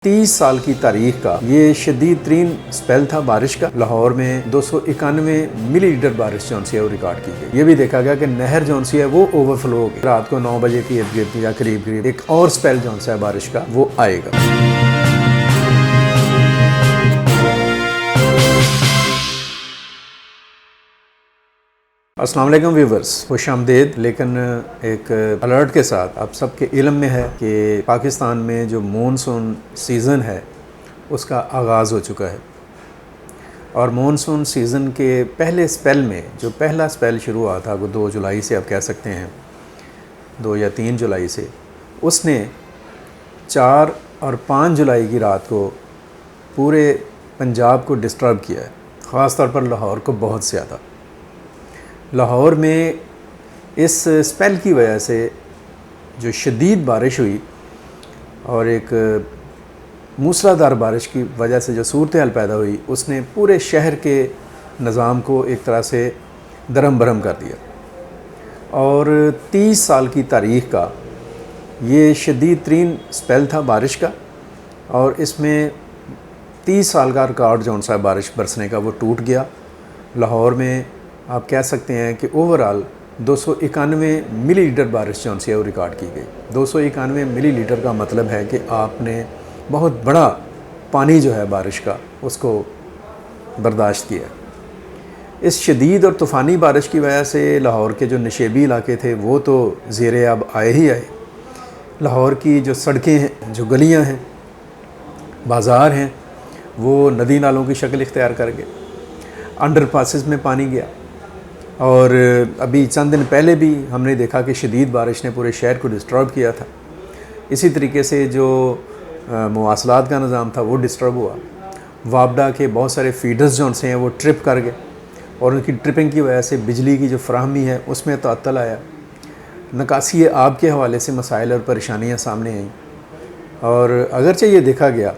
30 साल की तारीख का ये शदीद तरीन स्पेल था बारिश का। लाहौर में 291 मिलीलीटर बारिश जो है वो रिकॉर्ड की गई। ये भी देखा गया कि नहर जो है वो ओवरफ्लो हो गई। रात को 9 बजे की इर्द गिर्द या करीब करीब एक और स्पेल जो है बारिश का वो आएगा। अस्सलाम वालेकुम व्यूवर्स, खुश आमदीद। लेकिन एक अलर्ट के साथ आप सबके इल्म में है कि पाकिस्तान में जो मानसून सीज़न है उसका आगाज़ हो चुका है और मानसून सीज़न के पहले स्पेल में जो पहला स्पेल शुरू हुआ था वो 2 जुलाई से आप कह सकते हैं 2 या 3 जुलाई से, उसने 4 और 5 जुलाई की रात को पूरे पंजाब को डिस्टर्ब किया है, ख़ास तौर पर लाहौर को बहुत ज़्यादा। लाहौर में इस स्पेल की वजह से जो शदीद बारिश हुई और एक मूसलाधार बारिश की वजह से जो सूरत हाल पैदा हुई उसने पूरे शहर के निज़ाम को एक तरह से दरम बरम कर दिया। और 30 साल की तारीख का ये शदीद तरीन स्पेल था बारिश का और इसमें 30 साल का रिकॉर्ड जो सा बारिश बरसने का वो टूट गया। लाहौर में आप कह सकते हैं कि ओवरऑल 291 मिलीलीटर बारिश जो है वो रिकॉर्ड की गई। 291 मिलीलीटर का मतलब है कि आपने बहुत बड़ा पानी जो है बारिश का उसको बर्दाश्त किया। इस शदीद और तूफ़ानी बारिश की वजह से लाहौर के जो नशेबी इलाके थे वो तो ज़ेरे अब आए ही आए। लाहौर की जो सड़कें हैं, जो गलियां हैं, बाज़ार हैं, वो नदी नालों की शक्ल इख्तियार कर गए। अंडर पासेस में पानी गया और अभी चंद दिन पहले भी हमने देखा कि शदीद बारिश ने पूरे शहर को डिस्टर्ब किया था। इसी तरीके से जो मवासलात का निज़ाम था वो डिस्टर्ब हुआ। वापडा के बहुत सारे फीडर्स जो हैं वो ट्रिप कर गए और उनकी ट्रिपिंग की वजह से बिजली की जो फ्राहमी है उसमें तअत्तल आया। निकासी आब के हवाले से मसाइल और परेशानियाँ सामने आईं और अगरचे ये देखा गया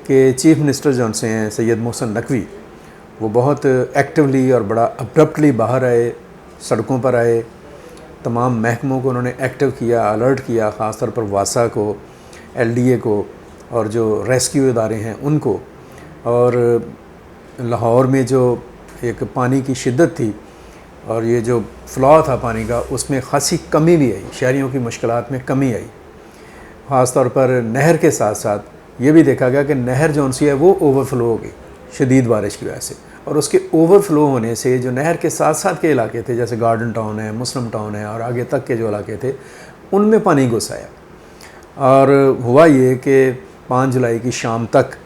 कि चीफ़ मिनिस्टर जो हैं सैयद मोहसिन नकवी वो बहुत एक्टिवली और बड़ा अब्रप्टली बाहर आए, सड़कों पर आए, तमाम महकमों को उन्होंने एक्टिव किया, अलर्ट किया, ख़ास तौर पर वासा को, LDA को और जो रेस्क्यू इदारे हैं उनको। और लाहौर में जो एक पानी की शिद्दत थी और ये जो फ़्लॉ था पानी का उसमें ख़ासी कमी भी आई, शहरियों की मुश्किलात में कमी आई। ख़ास तौर पर नहर के साथ साथ ये भी देखा गया कि नहर जो है वो ओवरफ्लो हो गई शदीद बारिश की वजह से। और उसके ओवरफ्लो होने से जो नहर के साथ साथ के इलाके थे, जैसे गार्डन टाउन है, मुस्लिम टाउन है और आगे तक के जो इलाके थे, उनमें पानी घुस आया। और हुआ ये कि 5 जुलाई की शाम तक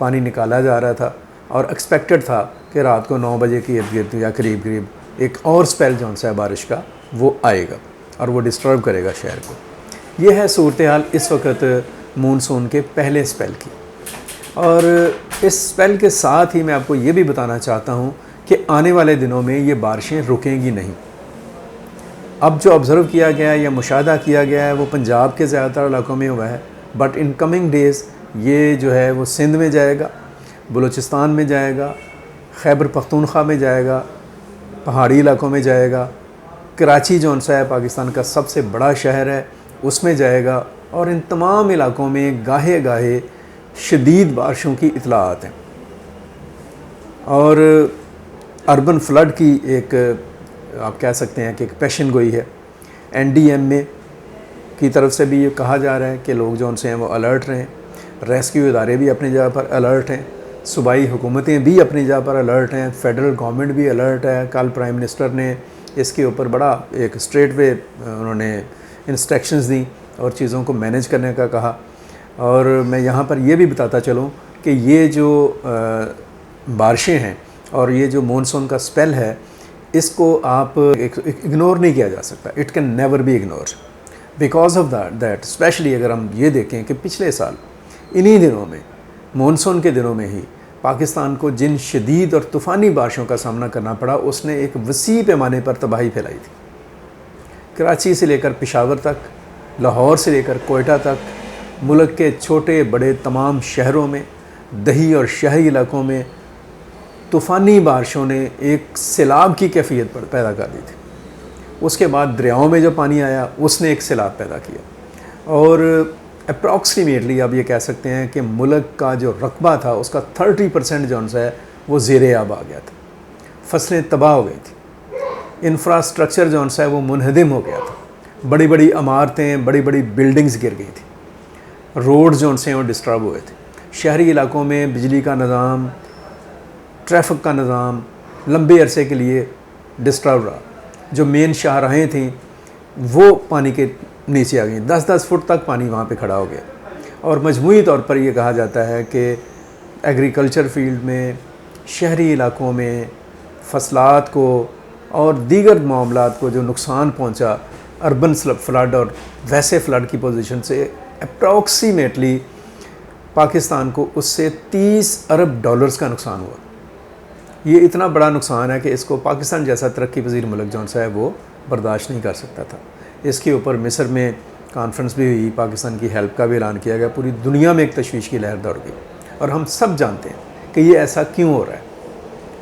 पानी निकाला जा रहा था और एक्सपेक्टेड था कि रात को 9 बजे की इर्द गिर्द या करीब करीब एक और स्पेल जो है बारिश का वो आएगा और वो डिस्टर्ब करेगा शहर को। ये है सूरत हाल इस वक्त मानसून के पहले स्पेल की। और इस स्पेल के साथ ही मैं आपको ये भी बताना चाहता हूँ कि आने वाले दिनों में ये बारिशें रुकेंगी नहीं। अब जो ऑब्ज़र्व किया गया है या मुशाहदा किया गया है वो पंजाब के ज़्यादातर इलाकों में हुआ है, बट इन कमिंग डेज़ ये जो है वो सिंध में जाएगा, बलूचिस्तान में जाएगा, खैबर पख्तूनख्वा में जाएगा, पहाड़ी इलाकों में जाएगा, कराची जो है पाकिस्तान का सबसे बड़ा शहर है उसमें जाएगा और इन तमाम इलाकों में गाहे गाहे शदीद बारिशों की इतलात हैं। और अर्बन फ्लड की एक आप कह सकते हैं कि एक पेशन गोई है। NDMA की तरफ से भी ये कहा जा रहा है कि लोग जो उनसे हैं वो अलर्ट रहें, रेस्क्यू इदारे भी अपनी जगह पर अलर्ट हैं, सूबाई हुकूमतें भी अपनी जगह पर अलर्ट हैं, फेडरल गवर्नमेंट भी अलर्ट है। कल प्राइम मिनिस्टर ने इसके ऊपर बड़ा एक स्ट्रेट वे उन्होंने इंस्ट्रक्शंस दी और चीज़ों को मैनेज करने का कहा। और मैं यहाँ पर ये भी बताता चलूँ कि ये जो बारिशें हैं और ये जो मानसून का स्पेल है इसको आप इग्नोर नहीं किया जा सकता। It can never be ignore because of that specially अगर हम ये देखें कि पिछले साल इन्हीं दिनों में, मानसून के दिनों में ही पाकिस्तान को जिन शदीद और तूफ़ानी बारिशों का सामना करना पड़ा उसने एक वसी पैमाने पर तबाही फैलाई थी। कराची से लेकर पेशावर तक, लाहौर से लेकर कोयटा तक, मुल्क के छोटे बड़े तमाम शहरों में, दही और शहरी इलाकों में तूफ़ानी बारिशों ने एक सैलाब की कैफियत पैदा कर दी थी। उसके बाद दरियाओं में जो पानी आया उसने एक सैलाब पैदा किया और अप्रॉक्सीमेटली आप ये कह सकते हैं कि मुल्क का जो रकबा था उसका 30% जो है वो ज़ेरे आब आ गया था। फसलें तबाह हो गई थी, इंफ्रास्ट्रक्चर जो है वो मुनहदम हो गया था, बड़ी बड़ी इमारतें, बड़ी बड़ी बिल्डिंग्स गिर गई थी, रोड जो हैं वो डिस्टर्ब हुए थे, शहरी इलाकों में बिजली का निज़ाम, ट्रैफिक का निज़ाम लंबे अरसे के लिए डिस्टर्ब रहा। जो मेन शाहराहें थीं वो पानी के नीचे आ गई, 10-10 फुट तक पानी वहाँ पे खड़ा हो गया। और मजमूई तौर पर ये कहा जाता है कि एग्रीकल्चर फील्ड में, शहरी इलाकों में फसलात को और दीगर मामलात को जो नुकसान पहुँचा अर्बन फ्लड और वैसे फ्लड की पोजीशन से, अप्रॉक्सीमेटली पाकिस्तान को उससे 30 अरब डॉलर्स का नुकसान हुआ। ये इतना बड़ा नुकसान है कि इसको पाकिस्तान जैसा तरक्की पजीर मुल्क जो है वो बर्दाश्त नहीं कर सकता था। इसके ऊपर मिस्र में कॉन्फ्रेंस भी हुई, पाकिस्तान की हेल्प का भी ऐलान किया गया, पूरी दुनिया में एक तशवीश की लहर दौड़ गई। और हम सब जानते हैं कि ये ऐसा क्यों हो रहा है।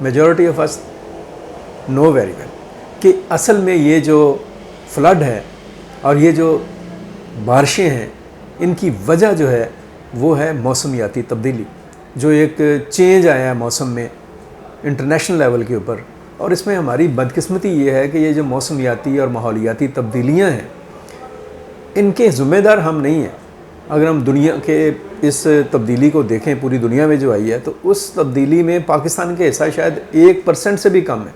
Majority of us know very well कि असल में ये जो फ्लड है और ये जो बारिशें हैं, इनकी वजह जो है वो है मौसमियाती तब्दीली, जो एक चेंज आया है मौसम में इंटरनेशनल लेवल के ऊपर। और इसमें हमारी बदकिस्मती ये है कि ये जो मौसमियाती और माहौलियाती तब्दीलियाँ हैं, इनके ज़िम्मेदार हम नहीं हैं। अगर हम दुनिया के इस तब्दीली को देखें, पूरी दुनिया में जो आई है, तो उस तब्दीली में पाकिस्तान के हिस्सा शायद 1% से भी कम है,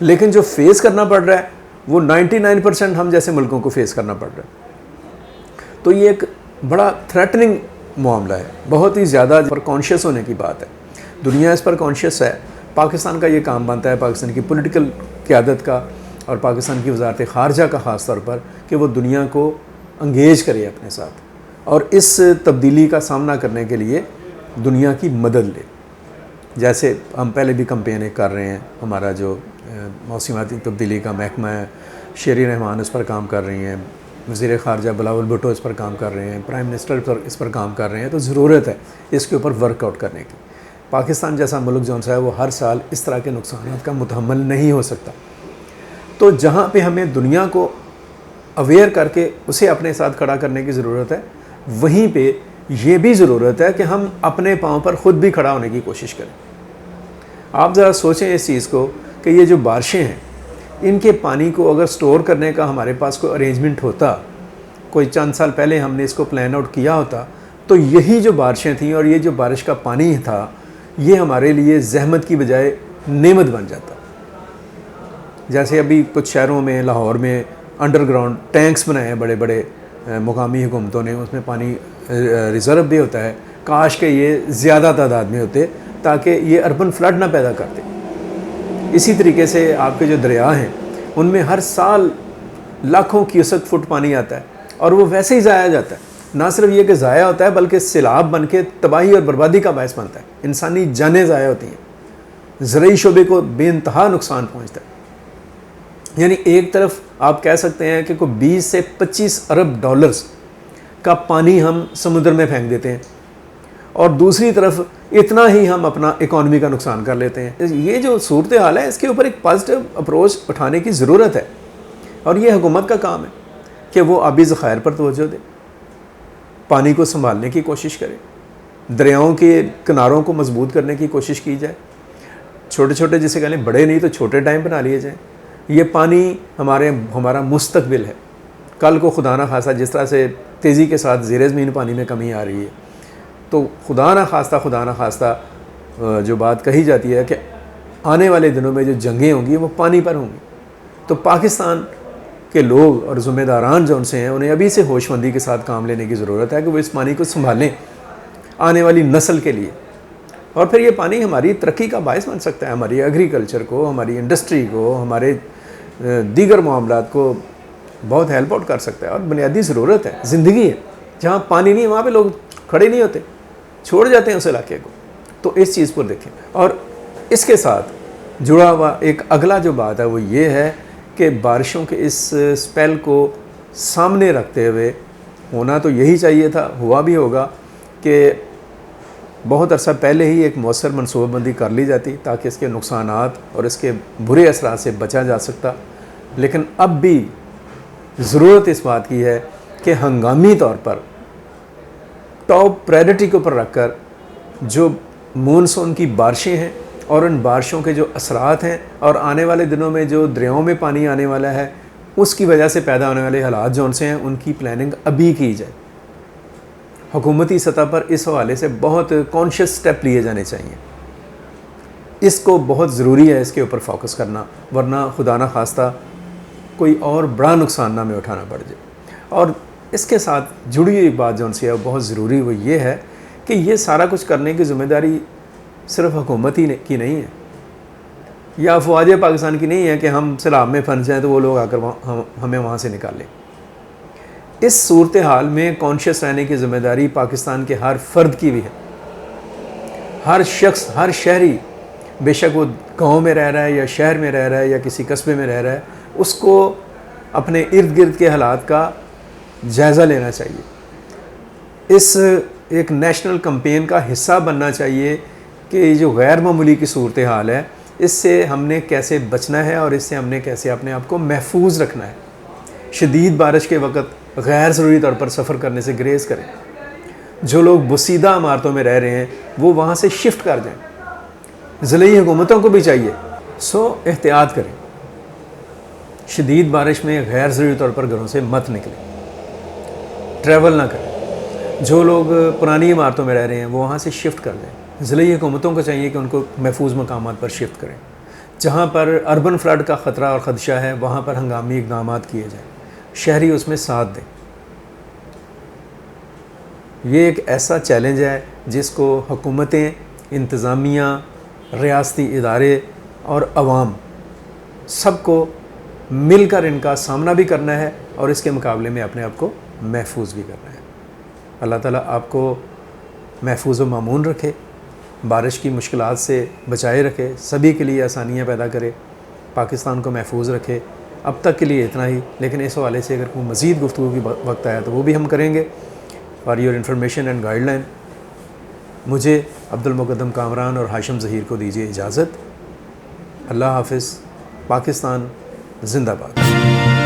लेकिन जो फेस करना पड़ रहा है वो 99% हम जैसे मुल्कों को फेस करना पड़ रहा है। तो ये एक बड़ा थ्रेटनिंग मामला है, बहुत ही ज़्यादा पर कॉन्शियस होने की बात है। दुनिया इस पर कॉन्शियस है। पाकिस्तान का ये काम बनता है, पाकिस्तान की पॉलिटिकल क़यादत का और पाकिस्तान की वज़ारत ख़ारजा का ख़ास तौर पर, कि वो दुनिया को अंगेज करे अपने साथ और इस तब्दीली का सामना करने के लिए दुनिया की मदद ले। जैसे हम पहले भी कैंपेन कर रहे हैं, हमारा जो मौसमियाती तब्दीली का महकमा है, शेरी रहमान इस पर काम कर रही हैं, वज़ीर ख़ारजा बिलावल भुट्टो इस पर काम कर रहे हैं, प्राइम मिनिस्टर इस पर काम कर रहे हैं। तो ज़रूरत है इसके ऊपर वर्कआउट करने की। पाकिस्तान जैसा मुल्क जो है वो हर साल इस तरह के नुकसान का मुतहम्मिल नहीं हो सकता। तो जहाँ पे हमें दुनिया को अवेयर करके उसे अपने साथ खड़ा करने की ज़रूरत है, वहीं पे ये भी ज़रूरत है कि हम अपने पाँव पर ख़ुद भी खड़ा होने की कोशिश करें। आप ज़रा सोचें इस चीज़ को कि ये जो बारिशें हैं, इनके पानी को अगर स्टोर करने का हमारे पास कोई अरेंजमेंट होता, कोई चंद साल पहले हमने इसको प्लान आउट किया होता, तो यही जो बारिशें थीं और ये जो बारिश का पानी था, ये हमारे लिए ज़हमत की बजाय नेमत बन जाता। जैसे अभी कुछ शहरों में, लाहौर में अंडरग्राउंड टैंक्स बनाए हैं बड़े बड़े मुकामी हुकूमतों ने, उसमें पानी रिज़र्व भी होता है। काश के ये ज़्यादा तादाद में होते ताकि ये अर्बन फ्लड ना पैदा करते। इसी तरीके से आपके जो दरिया हैं, उनमें हर साल लाखों क्यूसेक फुट पानी आता है और वो वैसे ही ज़ाया जाता है। ना सिर्फ ये कि ज़ाया होता है, बल्कि सैलाब बन के तबाही और बर्बादी का बायस बनता है। इंसानी जानें ज़ाया होती हैं, ज़रूरी शोबे को बेइंतहा नुकसान पहुँचता है। यानी एक तरफ आप कह सकते हैं कि कोई 20 से 25 अरब डॉलर्स का पानी हम समुद्र में फेंक देते हैं और दूसरी तरफ इतना ही हम अपना इकॉनमी का नुकसान कर लेते हैं। ये जो सूरत हाल है, इसके ऊपर एक पॉजिटिव अप्रोच उठाने की ज़रूरत है और ये हुकूमत का काम है कि वो आबी ज़खायर पर तवज्जो दे, पानी को संभालने की कोशिश करें, दरियाओं के किनारों को मजबूत करने की कोशिश की जाए। छोटे छोटे, जिसे कह लें बड़े नहीं तो छोटे डैम बना लिए जाएँ। ये पानी हमारा मुस्तकबिल है। कल को खुदा ना खास्ता जिस तरह से तेज़ी के साथ ज़ेरे ज़मीन पानी में कमी आ रही है, तो खुदा ना खास्ता जो बात कही जाती है कि आने वाले दिनों में जो जंगें होंगी वो पानी पर होंगी। तो पाकिस्तान के लोग और ज़िम्मेदारान जो उनसे हैं, उन्हें अभी से होशमंदी के साथ काम लेने की ज़रूरत है कि वो इस पानी को संभालें आने वाली नस्ल के लिए। और फिर ये पानी हमारी तरक्की का बायस बन सकता है, हमारी एग्रीकल्चर को, हमारी इंडस्ट्री को, हमारे दीगर मामलात को बहुत हेल्प आउट कर सकता है। और बुनियादी ज़रूरत है, ज़िंदगी है। जहाँ पानी नहीं है वहाँ पे लोग खड़े नहीं होते, छोड़ जाते हैं उस इलाके को। तो इस चीज़ पर देखें। और इसके साथ जुड़ा हुआ एक अगला जो बात है वो ये है कि बारिशों के इस स्पेल को सामने रखते हुए होना तो यही चाहिए था, हुआ भी होगा कि बहुत अरसा पहले ही एक मौसर मनसूबाबंदी कर ली जाती ताकि इसके नुकसानात और इसके बुरे असरात से बचा जा सकता। लेकिन अब भी ज़रूरत इस बात की है कि हंगामी तौर पर टॉप प्रायोरिटी के ऊपर रखकर जो मानसून की बारिशें हैं और उन बारिशों के जो असरात हैं और आने वाले दिनों में जो दरियाओं में पानी आने वाला है उसकी वजह से पैदा होने वाले हालात जो उनसे हैं उनकी प्लानिंग अभी की जाए। हुकूमती सतह पर इस हवाले से बहुत कॉन्शियस स्टेप लिए जाने चाहिए। इसको बहुत ज़रूरी है इसके ऊपर फोकस करना, वरना खुदा न खास्ता कोई और बड़ा नुकसान ना में उठाना पड़ जाए। और इसके साथ जुड़ी हुई बात जो उनसे है बहुत ज़रूरी वो ये है कि ये सारा कुछ करने की ज़िम्मेदारी सिर्फ हुकूमत ही की नहीं है या अफवाज पाकिस्तान की नहीं है कि हम सैलाब में फंस जाएँ तो वो लोग आकर हमें वहाँ से निकालें। इस सूरत हाल में कॉन्शियस रहने की ज़िम्मेदारी पाकिस्तान के हर फ़र्द की भी है। हर शख्स, हर शहरी, बेशक वो गांव में रह रहा है या शहर में रह रहा है या किसी कस्बे में रह रहा है, उसको अपने इर्द गिर्द के हालात का जायज़ा लेना चाहिए। इस एक नेशनल कैंपेन का हिस्सा बनना चाहिए कि जो गैर मामूली की सूरत हाल है इससे हमने कैसे बचना है और इससे हमने कैसे अपने आप को महफूज रखना है। शदीद बारिश के वक्त गैर ज़रूरी तौर पर सफ़र करने से ग्रेज़ करें। जो लोग बुसीदा इमारतों में रह रहे हैं वो वहाँ से शिफ्ट कर जाएं। ज़िले हुकूमतों को भी चाहिए एहतियात करें। शदीद बारिश में गैर ज़रूरी तौर पर घरों से मत निकलें, ट्रैवल ना करें। जो लोग पुरानी इमारतों में रह रहे हैं वो वहाँ से शिफ्ट कर दें। ज़िले हुकूमतों को चाहिए कि उनको महफूज मकामात पर शिफ्ट करें। जहाँ पर अर्बन फ्लड का ख़तरा और ख़दशा है वहाँ पर हंगामी इक़दाम किए जाएँ, शहरी उसमें साथ दें। ये एक ऐसा चैलेंज है जिसको हुकूमतें, इंतज़ामिया, रियासती इदारे और अवाम सबको मिलकर इनका सामना भी करना है और इसके मुकाबले में अपने आप को महफूज भी करना है। अल्लाह ताला आपको महफूज व मामून रखे, बारिश की मुश्किलात से बचाए रखे, सभी के लिए आसानियाँ पैदा करे, पाकिस्तान को महफूज रखे। अब तक के लिए इतना ही, लेकिन इस हवाले से अगर कोई मज़ीद गुफ्तगू की वक्त आया तो वो भी हम करेंगे। For your information and guideline मुझे अब्दुल मुक़द्दम कामरान और हाशिम ज़हीर को दीजिए इजाज़त। अल्लाह हाफ़िज़। पाकिस्तान ज़िंदाबाद।